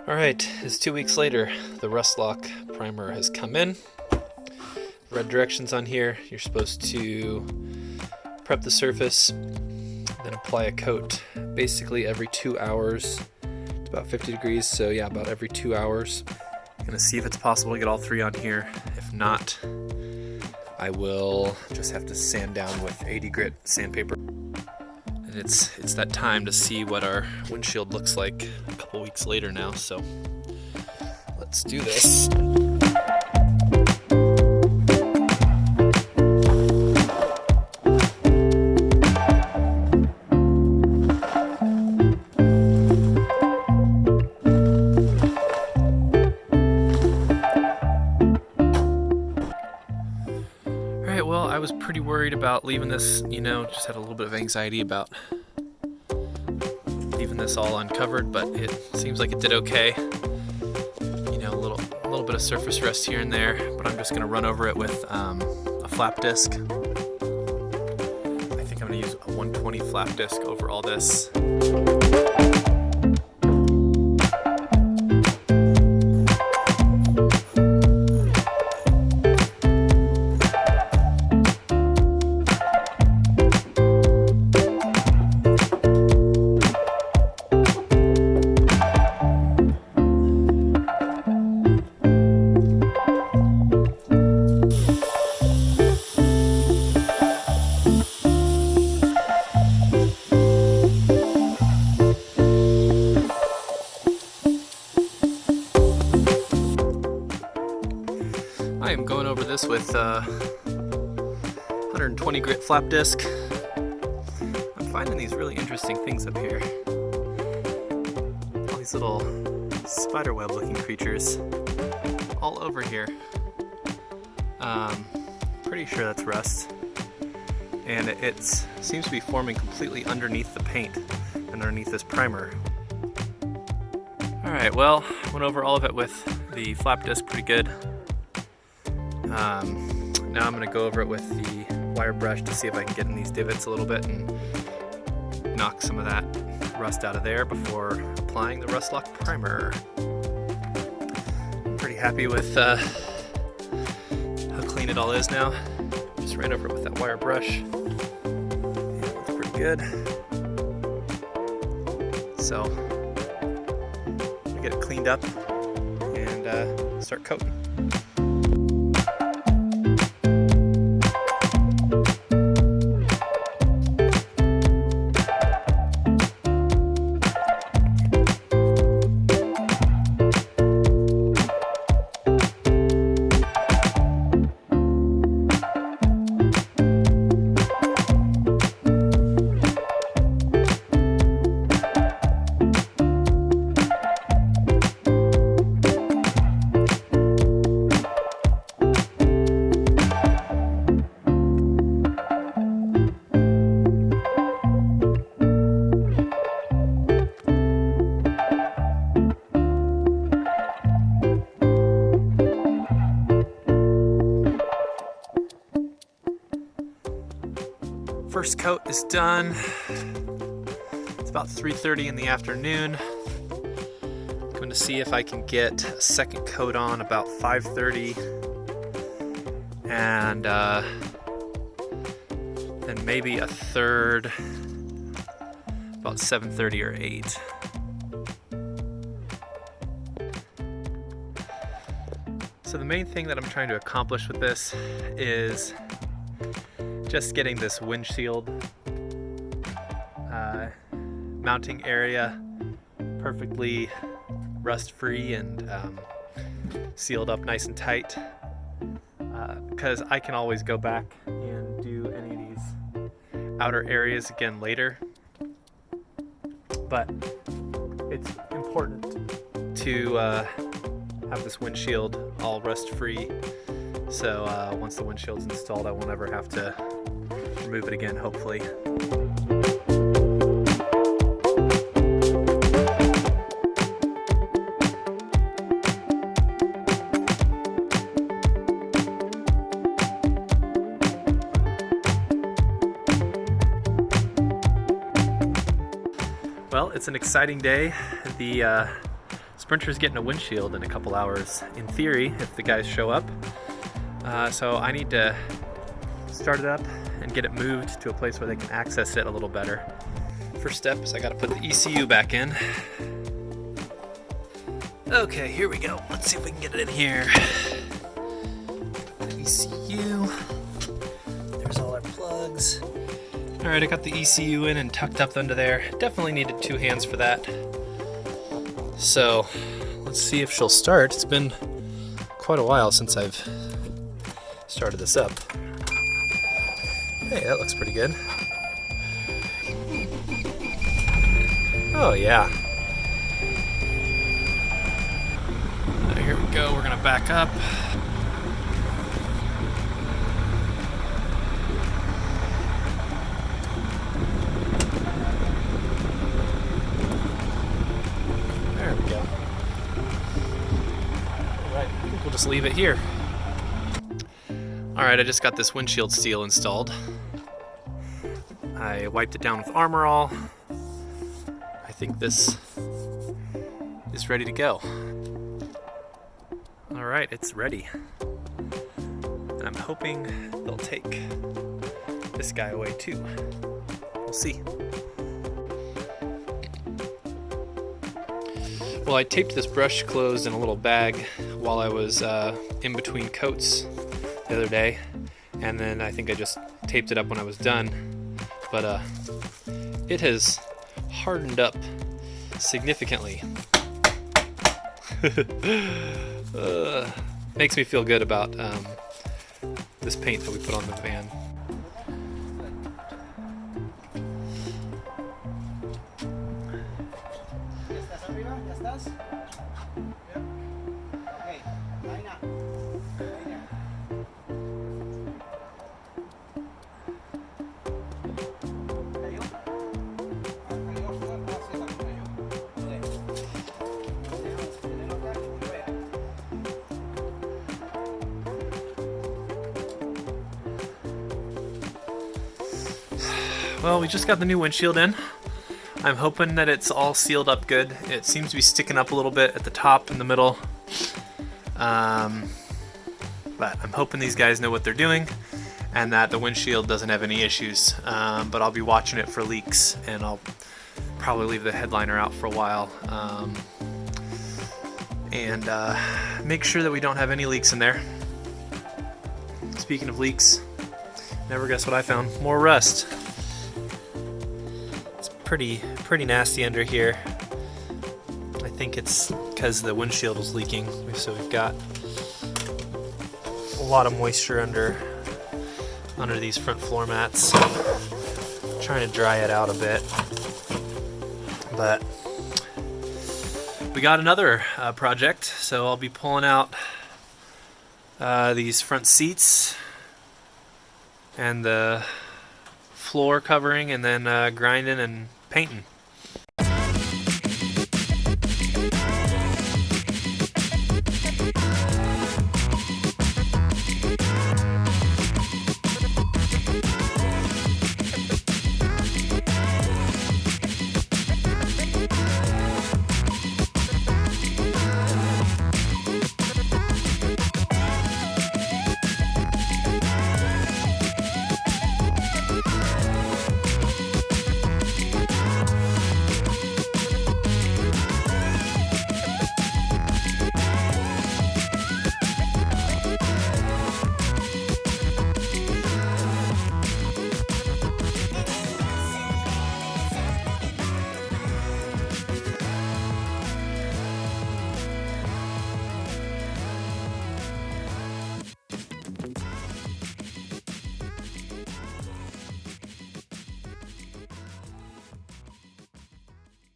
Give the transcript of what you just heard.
Alright, it's 2 weeks later. The rust lock primer has come in. Red directions on here. You're supposed to prep the surface, then apply a coat basically every 2 hours. It's about 50 degrees, so yeah, about every 2 hours. I'm gonna see if it's possible to get all three on here. If not, I will just have to sand down with 80 grit sandpaper. And it's that time to see what our windshield looks like a couple weeks later now, so let's do this. Alright, well, I was pretty worried about leaving this, just had a little bit of anxiety about leaving this all uncovered, but it seems like it did okay. A little bit of surface rust here and there, but I'm just going to run over it with a flap disc. I think I'm going to use a 120 flap disc over all this. I am going over this with 120 grit flap disc. I'm finding these really interesting things up here. All these little spiderweb looking creatures all over here. Pretty sure that's rust. And it seems to be forming completely underneath the paint and underneath this primer. Alright, well, went over all of it with the flap disc pretty good. Now I'm going to go over it with the wire brush to see if I can get in these divots a little bit and knock some of that rust out of there before applying the rust lock primer. I'm pretty happy with how clean it all is now. Just ran over it with that wire brush. Yeah, it looks pretty good. So, I get it cleaned up and start coating. First coat is done. It's about 3:30 in the afternoon. I'm going to see if I can get a second coat on about 5:30, and then maybe a third about 7:30 or 8. So the main thing that I'm trying to accomplish with this is just getting this windshield mounting area perfectly rust-free and sealed up nice and tight, because I can always go back and do any of these outer areas again later. But it's important to have this windshield all rust-free, so once the windshield's installed, I won't ever have to remove it again, hopefully. Well, it's an exciting day. The Sprinter's getting a windshield in a couple hours, in theory, if the guys show up. So I need to start it up and get it moved to a place where they can access it a little better. First step is I gotta put the ECU back in. Okay, here we go. Let's see if we can get it in here. The ECU. There's all our plugs. Alright, I got the ECU in and tucked up under there. Definitely needed 2 hands for that. So, let's see if she'll start. It's been quite a while since I've started this up. Hey, that looks pretty good. Oh yeah. Here we go, we're gonna back up. There we go. Alright, I think we'll just leave it here. Alright, I just got this windshield seal installed. I wiped it down with Armor All. I think this is ready to go. Alright, it's ready. And I'm hoping they'll take this guy away too. We'll see. Well, I taped this brush closed in a little bag while I was in between coats the other day. And then I think I just taped it up when I was done. But it has hardened up significantly. Makes me feel good about this paint that we put on the van. Well, we just got the new windshield in. I'm hoping that it's all sealed up good. It seems to be sticking up a little bit at the top and the middle. But I'm hoping these guys know what they're doing and that the windshield doesn't have any issues. But I'll be watching it for leaks, and I'll probably leave the headliner out for a while. And make sure that we don't have any leaks in there. Speaking of leaks, never guess what I found. More rust. Pretty nasty under here. I think it's because the windshield was leaking, so we've got a lot of moisture under these front floor mats. Trying to dry it out a bit, but we got another project, so I'll be pulling out these front seats and the floor covering, and then grinding and painting.